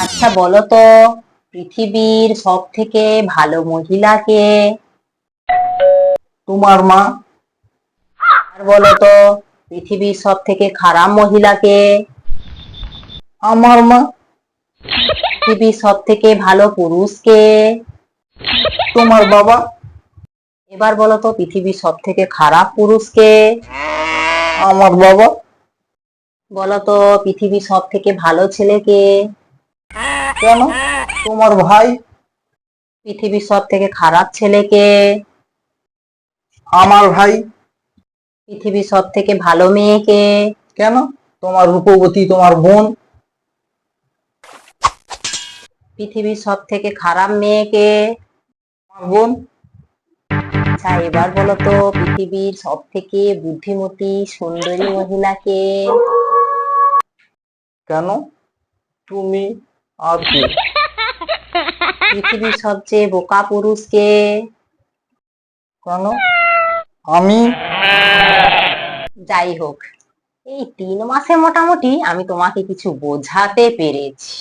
আচ্ছা বলো তো, পৃথিবীর সব থেকে ভালো মহিলা কে? তোমার মা। আর বলো তো, পৃথিবীর সব থেকে খারাপ মহিলা কে? আমার মা। পৃথিবীর সব থেকে ভালো পুরুষ কে? তোমার বাবা। এবার বলো তো, পৃথিবীর সব থেকে খারাপ পুরুষ কে? আমার বাবা। বলো তো, পৃথিবীর সব থেকে ভালো ছেলে কে? কেন? তোমার ভাই। পৃথিবীর সব থেকে খারাপ ছেলে কে? আমার ভাই। পৃথিবীর সব থেকে ভালো মেয়ে কে? কেন? তোমার রূপবতী, তোমার বোন। পৃথিবীর সব থেকে খারাপ মেয়ে কে? আমার বোন। আচ্ছা এবার বলো তো, পৃথিবীর সব থেকে বুদ্ধিমতী সুন্দরী মহিলা কে? কেন? তুমি। আর কি? পৃথিবীর সবচেয়ে বোকা পুরুষ কে? কেন? আমি। যাই হোক, এই 3 মাসে মোটামুটি আমি তোমাকে কিছু বোঝাতে পেরেছি।